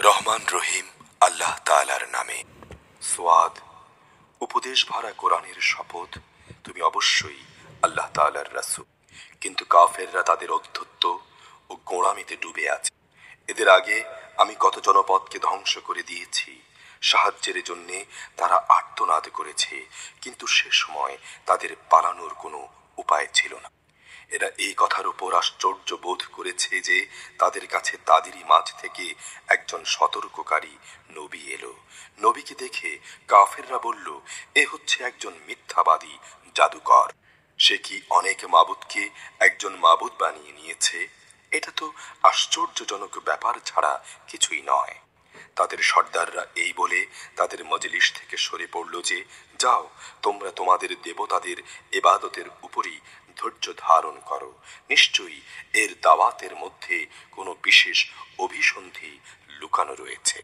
রহমান রহিম আল্লাহ তাআলার নামে। সোয়াদ। উপদেশ ভরা কোরআনের শপথ, তুমি অবশ্যই আল্লাহ তাআলার রাসূল। কিন্তু কাফেররা তাদের অধ্যত্ব ও গোঁড়ামিতে ডুবে আছে। এদের আগে আমি কত জনপদকে ধ্বংস করে দিয়েছি। সাহায্যের জন্যে তারা আর্তনাদ করেছে, কিন্তু সে সময় তাদের পালানোর কোনো উপায় ছিল না। এরা এই কথার উপর আশ্চর্য বোধ করেছে যে তাদের কাছে তাদেরই মাঝ থেকে একজন সতর্ককারী নবী এলো। নবীকে দেখে কাফেররা বলল, এ হচ্ছে একজন মিথ্যাবাদী জাদুকর। সে কি অনেক মাবুদকে একজন মাবুদ বানিয়ে নিয়েছে? এটা তো আশ্চর্যজনক ব্যাপার ছাড়া কিছুই নয়। তাদের সর্দাররা এই বলে তাদের মজলিস থেকে সরে পড়ল যে, যাও, তোমরা তোমাদের দেবতাদের ইবাদতের উপরই ধৈর্য ধারণ করো। নিশ্চয়ই এর দাওয়াতের মধ্যে কোনো বিশেষ অভিসন্ধি লুকানো রয়েছে।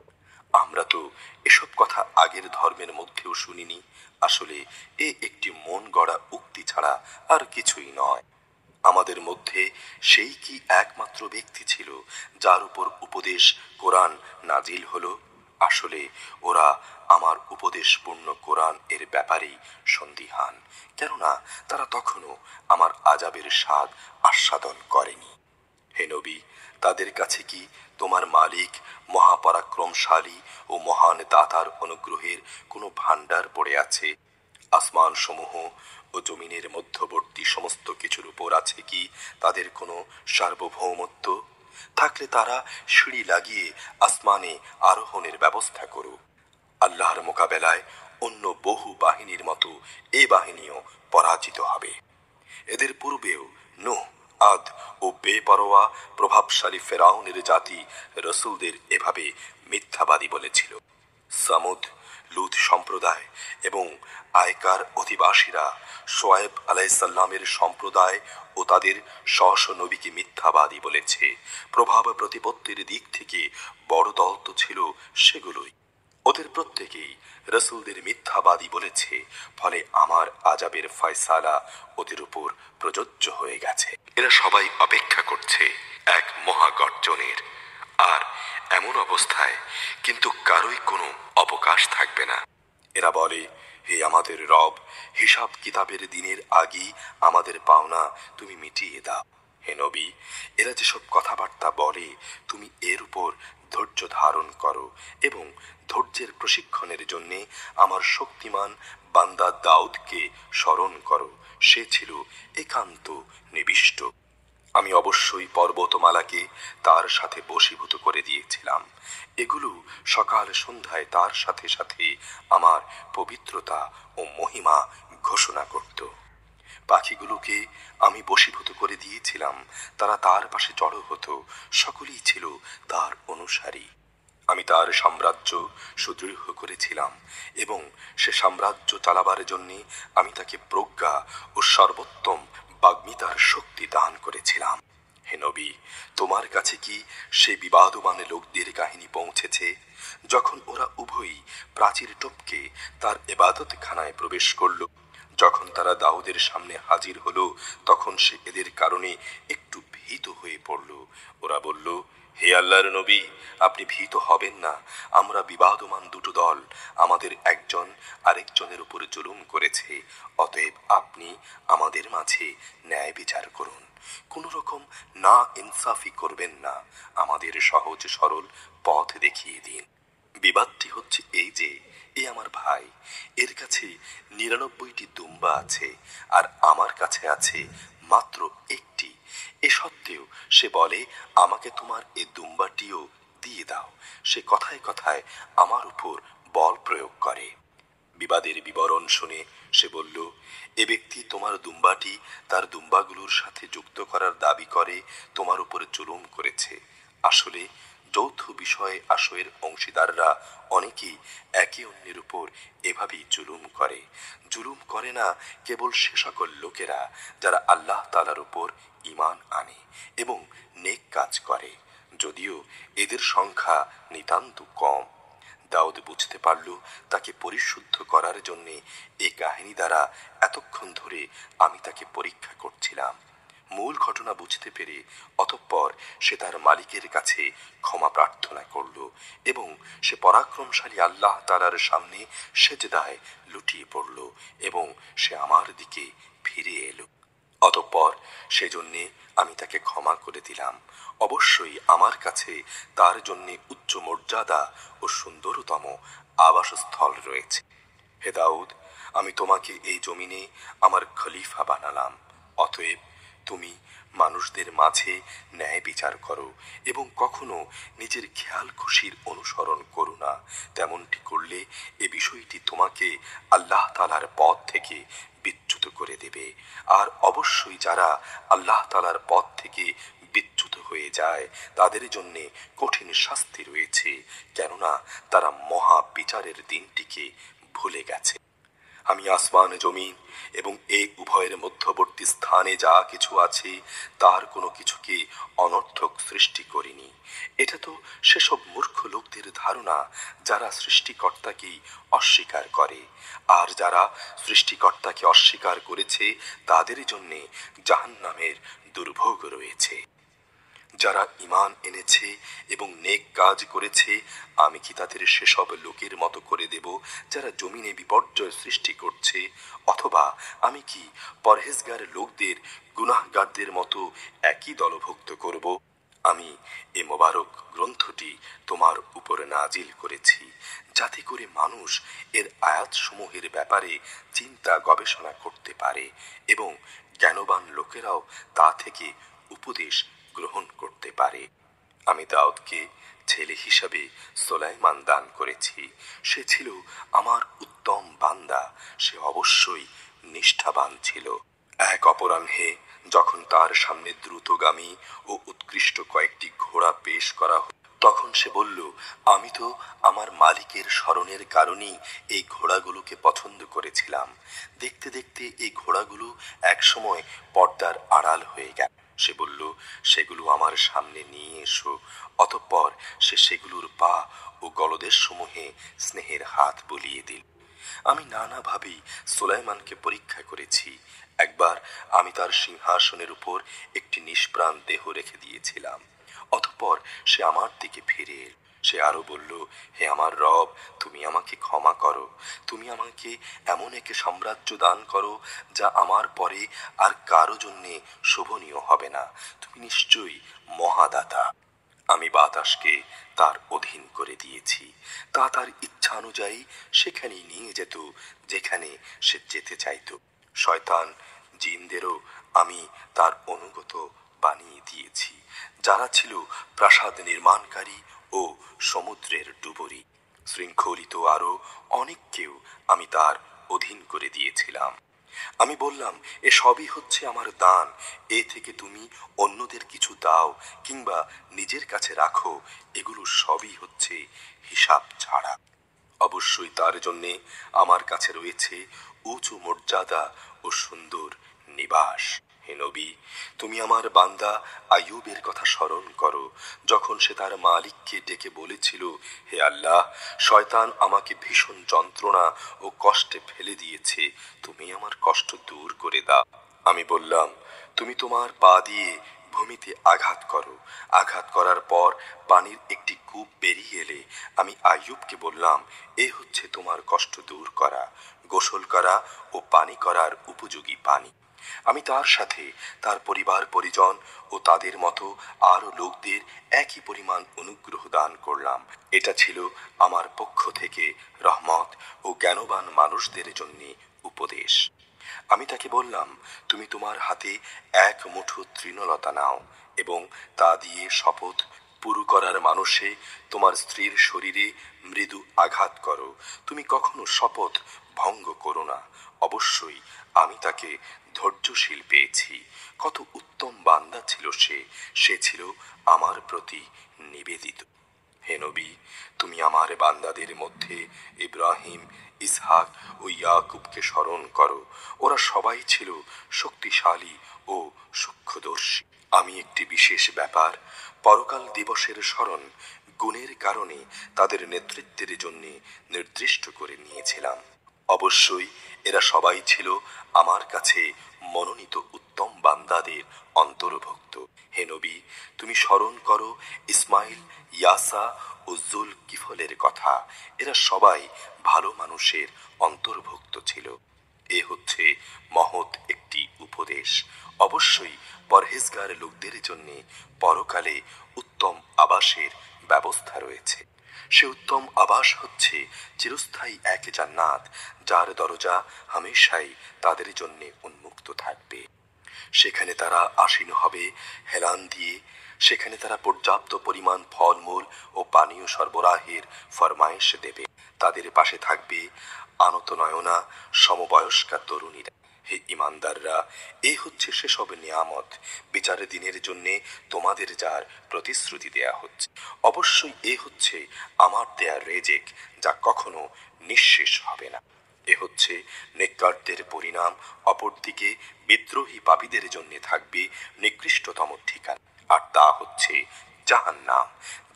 আমরা তো এসব কথা আগের ধর্মের মধ্যেও শুনিনি। আসলে এ একটি মন গড়া উক্তি ছাড়া আর কিছুই নয়। আমাদের মধ্যে সেই কি একমাত্র ব্যক্তি ছিল যার উপর উপদেশ কোরআন নাজিল হলো? আসলে ওরা আমার উপদেশপূর্ণ কোরআন এর ব্যাপারেই সন্দিহান, কেননা তারা তখনও আমার আযাবের স্বাদ আস্বাদন করেনি। হে নবী, তাদের কাছে কি তোমার মালিক মহাপরাক্রমশালী ও মহান দাতার অনুগ্রহের কোনো ভাণ্ডার পড়ে আছে? আসমান সমূহ ও জমিনের মধ্যবর্তী সমস্ত কিছুর উপর আছে কি তাদের কোনো সার্বভৌমত্ব? থাকলে তারা সিঁড়ি লাগিয়ে আসমানে আরোহণের ব্যবস্থা করুক। আল্লাহর মোকাবেলায় অন্য বহু বাহিনীর মতো এ বাহিনীও পরাজিত হবে। এদের পূর্বেও নূহ, আদ ও বেপরোয়া প্রভাবশালী ফেরাউনের জাতি রসুলদের এভাবে মিথ্যাবাদী বলেছিল। সামুদ, লূত সম্প্রদায় এবং আয়কার অধিবাসীরা শোয়েব আলাইসাল্লামের সম্প্রদায় ও তাদের স্ব নবীকে মিথ্যাবাদী বলেছে। প্রভাব প্রতিপত্তির দিক থেকে বড় দল তো ছিল সেগুলোই। ওদের প্রত্যেকেই রসুলদের মিথ্যাবাদী বলেছে, ফলে আমার আযাবের ফয়সালা ওদের উপর প্রযোজ্য হয়ে গেছে। এরা সবাই অপেক্ষা করছে এক মহাগর্জনের। আর এমন অবস্থায় কিন্তু কারোই কোনো অবকাশ থাকবে না। এরা বলে, হে আমাদের রব, হিসাব কিতাবের দিনের আগেই আমাদের পাওনা তুমি মিটিয়ে দাও। হে নবী, এরা যেসব কথাবার্তা বলে তুমি এর উপর ধৈর্য ধারণ করো এবং ধৈর্যের প্রশিক্ষণের জন্য আমার শক্তিমান বান্দা দাউদকে স্মরণ করো। সে ছিল একান্ত নিবিষ্ট। আমি অবশ্যই পর্বতমালাকে তার সাথে বশীভূত করে দিয়েছিলাম। এগুলো সকাল সন্ধ্যায় তার সাথে সাথে আমার পবিত্রতা ও মহিমা ঘোষণা করত। পাখিগুলোকে আমি বশীভূত করে দিয়েছিলাম, তারা তার পাশে জড়ো হতো, সকলেই ছিল তার অনুসারী। আমি তার সাম্রাজ্য সুদৃঢ় করেছিলাম এবং সে সাম্রাজ্য চালাবার জন্য আমি তাকে প্রজ্ঞা ও সর্বোত্তম বাগ্মিতার শক্তি দান করেছিলাম। হে নবী, তোমার কাছে কি সে বিবাদমান লোকদের কাহিনী পৌঁছেছে, যখন ওরা উভয়ই প্রাচীর টপকে তার ইবাদতখানায় প্রবেশ করল? যখন তারা দাউদের সামনে হাজির হলো, তখন সে এদের কারণে একটু ভীত হয়ে পড়ল। ওরা বলল, হে আল্লাহর নবী, আপনি ভীত হবেন না। আমরা বিবাদমান দুটো দল, আমাদের একজন আরেকজনের উপর জুলুম করেছে। অতএব আপনি আমাদের মাঝে ন্যায় বিচার করুন। কোন রকম না ইনসাফি করবেন না, আমাদের সহজ সরল পথ দেখিয়ে দিন। বিবাদটি হচ্ছে এই যে, এ আমার ভাই, এর কাছে ৯৯টি দুম্বা আছে আর আমার কাছে আছে মাত্র একটি। এ সত্ত্বেও সে বলে, আমাকে তোমার এ দুম্বাটিও দিয়ে দাও। সে কথায় কথায় আমার উপর বল প্রয়োগ করে। বিবাদের বিবরণ শুনে সে বলল, এ ব্যক্তি তোমার দুম্বাটি তার দুম্বাগুলোর সাথে যুক্ত করার দাবি করে তোমার উপর জুলুম করেছে। আসলে যৌথ বিষয়ে আসয়ের অংশীদাররা অনেকেই একে অন্যের উপর এভাবেই জুলুম করে। জুলুম করে না কেবল সে সকল লোকেরা যারা আল্লাহ তাআলার উপর ঈমান আনে এবং নেক কাজ করে, যদিও এদের সংখ্যা নিতান্ত কম। দাউদ বুঝতে পারল তাকে পরিশুদ্ধ করার জন্যে এই কাহিনী দ্বারা এতক্ষণ ধরে আমি তাকে পরীক্ষা করছিলাম। মূল ঘটনা বুঝতে পেরে অতঃপর সে তার মালিকের কাছে ক্ষমা প্রার্থনা করল। এবং সে পরাক্রমশালী আল্লাহ তাআলার সামনে সেজদায় লুটিয়ে পড়ল এবং সে আমার দিকে ফিরে এলো। অতঃপর সেজন্যে আমি তাকে ক্ষমা করে দিলাম। অবশ্যই আমার কাছে তার জন্যে উচ্চ মর্যাদা ও সুন্দরতম আবাসস্থল রয়েছে। হে দাউদ, আমি তোমাকে এই জমিনে আমার খলিফা বানালাম। অতএব তুমি মানুষদের মাঝে ন্যায় বিচার করো এবং কখনো নিজের খেয়াল খুশির অনুসরণ করো না। তেমনটি করলে এ বিষয়টি তোমাকে আল্লাহ তাআলার পথ থেকে বিচ্যুত করে দেবে। আর অবশ্যই যারা আল্লাহ তাআলার পথ থেকে বিচ্যুত হয়ে যায় তাদের জন্যে কঠিন শাস্তি রয়েছে, কেননা তারা মহা বিচারের দিনটিকে ভুলে গেছে। আমি আসমান জমিন এবং এই উভয়ের মধ্যবর্তী স্থানে যা কিছু আছে তার কোনো কিছুকে অনর্থক সৃষ্টি করিনি। এটা তো সেসব মূর্খ লোকদের ধারণা যারা সৃষ্টিকর্তাকেই অস্বীকার করে। আর যারা সৃষ্টিকর্তাকে অস্বীকার করেছে তাদের জন্যে জাহান্নামের দুর্ভোগ রয়েছে। যারা ঈমান এনেছে এবং নেক কাজ করেছে, আমি কি তাদের সেসব লোকের মতো করে দেব যারা জমিনে বিপর্যয় সৃষ্টি করছে? অথবা আমি কি পরহেজগার লোকদের গুনাহগারদের মতো একই দলভুক্ত করব? আমি এ মোবারক গ্রন্থটি তোমার উপরে নাজিল করেছি যাতে করে মানুষ এর আয়াতসমূহের ব্যাপারে চিন্তা গবেষণা করতে পারে এবং জ্ঞানবান লোকেরাও তা থেকে উপদেশ গ্রহণ করতে পারে। আমি দাউদকে ছেলে হিসাবে সুলাইমান দান করেছি। সে ছিল আমার উত্তম বান্দা, সে অবশ্যই নিষ্ঠাবান ছিল। এক অপরাহ্নে যখন তার সামনে দ্রুতগামী ও উৎকৃষ্ট কয়েকটি ঘোড়া পেশ করা হল, তখন সে বলল, আমি তো আমার মালিকের স্মরণের কারণেই এই ঘোড়াগুলোকে পছন্দ করেছিলাম। দেখতে দেখতে এই ঘোড়াগুলো একসময় পর্দার আড়াল হয়ে গেল। সে বলল, সেগুলো আমার সামনে নিয়ে এসো। অতঃপর সে সেগুলোর পা ও গলদেশ সমূহে স্নেহের হাত বুলিয়ে দিল। আমি নানাভাবেই সুলাইমানকে পরীক্ষা করেছি। একবার আমি তার সিংহাসনের উপর একটি নিষ্প্রাণ দেহ রেখে দিয়েছিলাম। অতঃপর সে আমার দিকে ফিরে এল। সে আরো বলল, হে আমার রব, তুমি আমাকে ক্ষমা করো। তুমি আমাকে এমন এক সাম্রাজ্য দান করো যা আমার পরে আর কারো জন্যে শোভনীয় হবে না। তুমি নিশ্চয়ই মহাদাতা। আমি বাতাসকে তার অধীন করে দিয়েছি, তা তার ইচ্ছা অনুযায়ী সেখানেই নিয়ে যেত যেখানে সে যেতে চাইত। শয়তান জিনদেরও আমি তার অনুগত বানিয়ে দিয়েছি, যারা ছিল প্রাসাদ নির্মাণকারী ও সমুদ্রের ডুবুরি। শৃঙ্খলিত আরো অনেককেও আমি তার অধীন করে দিয়েছিলাম। আমি বললাম, এ সবই হচ্ছে আমার দান, এ থেকে তুমি অন্যদের কিছু দাও কিংবা নিজের কাছে রাখো, এগুলো সবই হচ্ছে হিসাব ছাড়া। অবশ্যই তার জন্যে আমার কাছে রয়েছে উঁচু মর্যাদা ও সুন্দর নিবাস। হে নবী, তুমি আমার বান্দা আইয়ুবের কথা স্মরণ করো, যখন সে তার মালিককে ডেকে বলেছিল, হে আল্লাহ, শয়তান আমাকে ভীষণ যন্ত্রণা ও কষ্টে ফেলে দিয়েছে, তুমি আমার কষ্ট দূর করে দাও। আমি বললাম, তুমি তোমার পা দিয়ে ভূমিতে আঘাত করো। আঘাত করার পর পানির একটি কূপ বেরিয়ে এলে আমি আইয়ুবকে বললাম, এ হচ্ছে তোমার কষ্ট দূর করা, গোসল করা ও পানি করার উপযোগী পানি। আমি তার সাথে তার পরিবার পরিজন ও তাদের মতো আরো লোকদের একই পরিমাণ অনুগ্রহ দান করলাম। এটা ছিল আমার পক্ষ থেকে রহমত ও জ্ঞানবান মানুষদের জন্য উপদেশ। আমি তাকে বললাম, তুমি তোমার হাতে এক মুঠো তৃণলতা নাও এবং তা দিয়ে শপথ পুরু করার মানুষে তোমার স্ত্রীর শরীরে মৃদু আঘাত করো। তুমি কখনো শপথ ভঙ্গ করো না। অবশ্যই আমি তাকে ধৈর্যশীল পেয়েছি। কত উত্তম বান্দা ছিল সে, সে ছিল আমার প্রতি নিবেদিত। হে নবী, তুমি আমার বান্দাদের মধ্যে ইব্রাহিম, ইসহাক ও ইয়াকুবকে স্মরণ করো। ওরা সবাই ছিল শক্তিশালী ও সূক্ষ্মদর্শী। আমি একটি বিশেষ ব্যাপার, পরকাল দিবসের স্মরণ গুণের কারণে তাদের নেতৃত্বের জন্য নির্দিষ্ট করে নিয়েছিলাম। অবশ্যই এরা সবাই ছিল আমার কাছে মনোনীত উত্তম বান্দাদের অন্তর্ভুক্ত। হে নবী, তুমি স্মরণ করো ইসমাইল, ইয়াসা ও জুল কিফলের কথা। এরা সবাই ভালো মানুষের অন্তর্ভুক্ত ছিল। এ হচ্ছে মহৎ একটি উপদেশ। অবশ্যই পরহেজগার লোকদের জন্য পরকালে উত্তম আবাসের ব্যবস্থা রয়েছে। সে উত্তম আবাস হচ্ছে চিরস্থায়ী এক জান্নাত, যার দরজা হামেশাই তাদের জন্য উন্মুক্ত থাকবে। সেখানে তারা আসীন হবে হেলান দিয়ে। সেখানে তারা পর্যাপ্ত পরিমাণ ফলমূল ও পানীয় সরবরাহের ফরমায়েশ দেবে। তাদের পাশে থাকবে আনত নয়না সমবয়স্কা তরুণীরা। হে ইমানদাররা, এ হচ্ছে সেসব নিয়ামত বিচারের দিনের জন্যে তোমাদের যার প্রতিশ্রুতি দেয়া হচ্ছে। অবশ্যই এ হচ্ছে আমার দেয়া রেজেক, যা কখনো নিঃশেষ হবে না। এ হচ্ছে নেককারদের পরিণাম। অপরদিকে বিদ্রোহী পাপীদের জন্য থাকবে নিকৃষ্টতম ঠিকানা, আর তা হচ্ছে জাহান্নাম,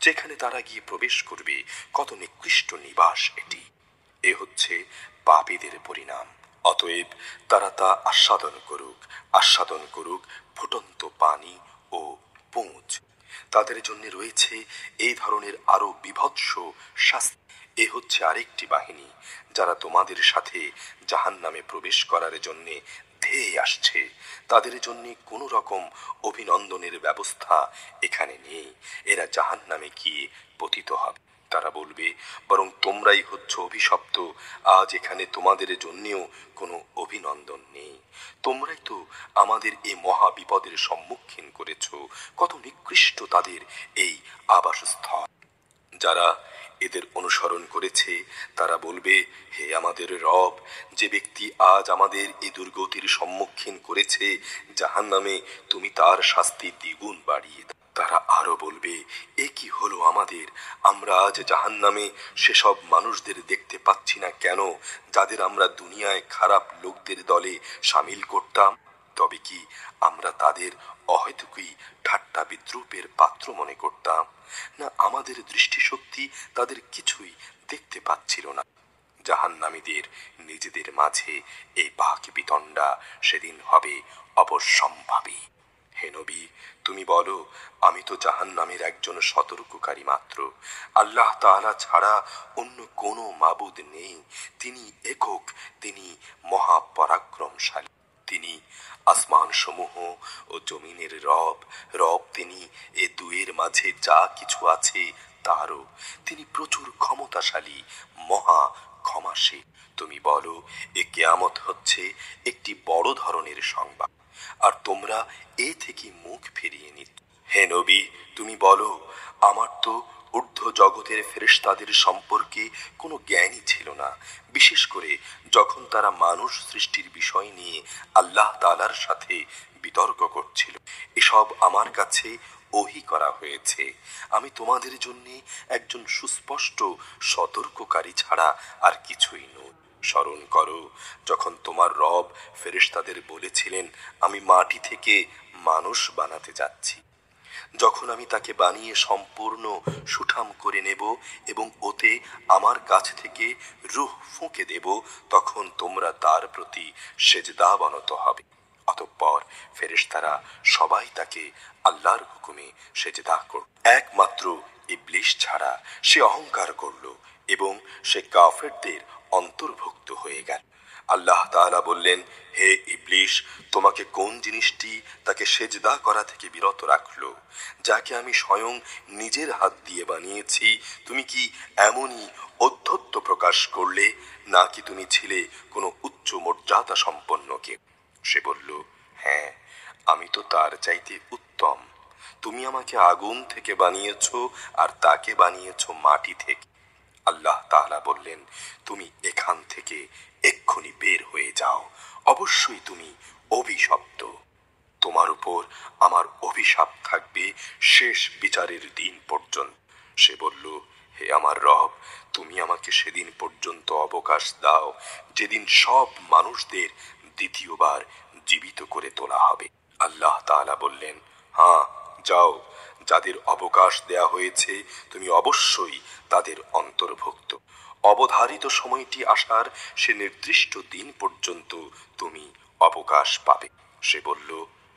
যেখানে তারা গিয়ে প্রবেশ করবে। কত নিকৃষ্ট নিবাস এটি! এ হচ্ছে পাপীদের পরিণাম। অতএব তারা তা আস্বাদন করুক ফুটন্ত পানি ও পুঁজ। তাদের জন্য রয়েছে এই ধরনের আরো বিভৎস শাস্তি। এ হচ্ছে আরেকটি বাহিনী, যারা তোমাদের সাথে জাহান্নামে প্রবেশ করার জন্য ধেয়ে আসছে। তাদের জন্য কোনো রকম অভিনন্দনের ব্যবস্থা এখানে নেই। এরা জাহান্নামে গিয়ে পতিত হবে। তারা বলবে, বরং তোমরাই হচ্ছ অভিশপ্ত। আজ এখানে তোমাদের জন্যেও কোনো অভিনন্দন নেই। তোমরাই তো আমাদের এই মহা বিপদের সম্মুখীন করেছ। কত নিকৃষ্ট তাদের এই আবাসস্থল। যারা এদের অনুসরণ করেছে তারা বলবে, হে আমাদের রব, যে ব্যক্তি আজ আমাদের এই দুর্গতির সম্মুখীন করেছে জাহান্নামে, তুমি তার শাস্তি দ্বিগুণ বাড়িয়ে দাও। তারা আরো বলবে, এ কি হলো আমাদের? আমরা আজ জাহান্নামে সেসব মানুষদের দেখতে পাচ্ছি না কেন, যাদের আমরা দুনিয়ায় খারাপ লোকদের দলে সামিল করতাম? তবে কি আমরা তাদের অহেতুকই ঠাট্টা বিদ্রুপের পাত্র মনে করতাম? না আমাদের দৃষ্টিশক্তি তাদের কিছুই দেখতে পাচ্ছিল না? জাহান্নামীদের নিজেদের মাঝে এই বাক বিতণ্ডা সেদিন হবে অবশ্যম্ভাবী। হে নবী, তুমি বলো, আমি তো জাহান্নামের একজন সতর্ককারী মাত্র। আল্লাহ তাআলা ছাড়া অন্য কোনো মাবুদ নেই। তিনি একক, তিনি মহাপরাক্রমশালী। তিনি আসমান সমূহ ও জমিনের রব তিনি এ দুয়ের মাঝে যা কিছু আছে তারও। তিনি প্রচুর ক্ষমতাশালী, মহা ক্ষমাশীল। তুমি বলো, এ কিয়ামত হচ্ছে একটি বড় ধরনের সংবাদ, আর তোমরা এ থেকে মুখ ফিরিয়ে নিচ্ছ। হে নবী, তুমি বলো, আমার তো ঊর্ধ্ব জগতের ফেরেশতাদের সম্পর্কে কোনো জ্ঞানই ছিল না, বিশেষ করে যখন তারা মানুষ সৃষ্টির বিষয় নিয়ে আল্লাহ তাআলার সাথে বিতর্ক করছিল। এসব আমার কাছে ওহী করা হয়েছে। আমি তোমাদের জন্য একজন সুস্পষ্ট সতর্ককারী ছাড়া আর কিছুই নই। স্মরণ করো, যখন তোমার রব ফেরেশতাদের বলেছিলেন, আমি মাটি থেকে মানুষ বানাতে যাচ্ছি। যখন আমি তাকে বানিয়ে সম্পূর্ণ সুঠাম করে নেব এবং ওতে আমার কাছ থেকে রূহ ফুঁকে দেব, তখন তোমরা তার প্রতি সেজদা বনত হবে। অতঃপর ফেরেশতারা সবাই তাকে আল্লাহর হুকুমে সেজদা করল, একমাত্র ইবলিস ছাড়া। সে অহংকার করল এবং সে কাফেরদের অন্তর্ভুক্ত হয়ে গেল। আল্লাহ তাআলা বললেন, হে ইবলিস, তোমাকে কোন জিনিসটি তাকে সেজদা করা থেকে বিরত রাখলো? যাকে আমি স্বয়ং নিজের হাত দিয়ে বানিয়েছি, তুমি কি এমনই ঔদ্ধত্য প্রকাশ করলে, নাকি তুমি ছিলে কোনো উচ্চ মর্যাদা সম্পন্নকে? সে বলল, হ্যাঁ, আমি তো তার চাইতে উত্তম। তুমি আমাকে আগুন থেকে বানিয়েছ আর তাকে বানিয়েছ মাটি থেকে। আল্লাহ তাআলা বললেন, তুমি এখান থেকে এক্ষুনি বের হয়ে যাও। অবশ্যই তুমি অভিশপ্ত। তোমার উপর আমার অভিশাপ থাকবে শেষ বিচারের দিন পর্যন্ত। সে বলল, হে আমার রব, তুমি আমাকে সেদিন পর্যন্ত অবকাশ দাও যেদিন সব মানুষদের দ্বিতীয়বার জীবিত করে তোলা হবে। আল্লাহ তাআলা বললেন, হ্যাঁ, যাও, যাদের অবকাশ দেয়া হয়েছে তুমি অবশ্যই তাদের অন্তর্ভুক্ত। অবধারিত সময়টি আসার সে নির্দিষ্ট দিন পর্যন্ত তুমি অবকাশ পাবে। সে বলল,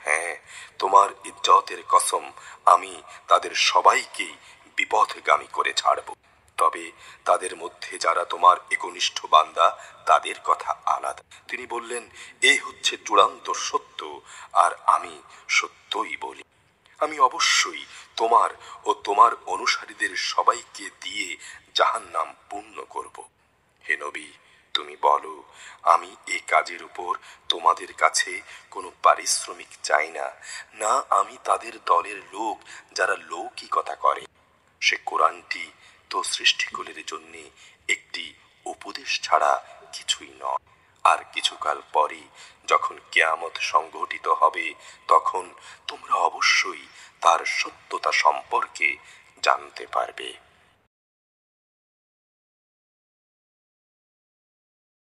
হ্যাঁ, তোমার ইজ্জতের কসম, আমি তাদের সবাইকেই বিপথগামী করে ছাড়ব। তবে তাদের মধ্যে যারা তোমার একনিষ্ঠ বান্দা, তাদের কথা আলাদা। তিনি বললেন, এই হচ্ছে চূড়ান্ত সত্য, আর আমি সত্যই বলি। আমি অবশ্যই তোমার ও তোমার অনুসারীদের সবাইকে দিয়ে জাহান্নাম পূর্ণ করব। হে নবী, তুমি বলো, আমি এই কাজের উপর তোমাদের কাছে কোনো পারিশ্রমিক চাই না, না আমি তাদের দলের লোক যারা লৌকিকতা করে। সে কোরআনটি তো সৃষ্টিকুলের জন্য একটি উপদেশ ছাড়া কিছুই নয়। আর কিছুকাল পরে যখন কিয়ামত সংঘটিত হবে, তখন তোমরা অবশ্যই তার সত্যতা সম্পর্কে জানতে পারবে।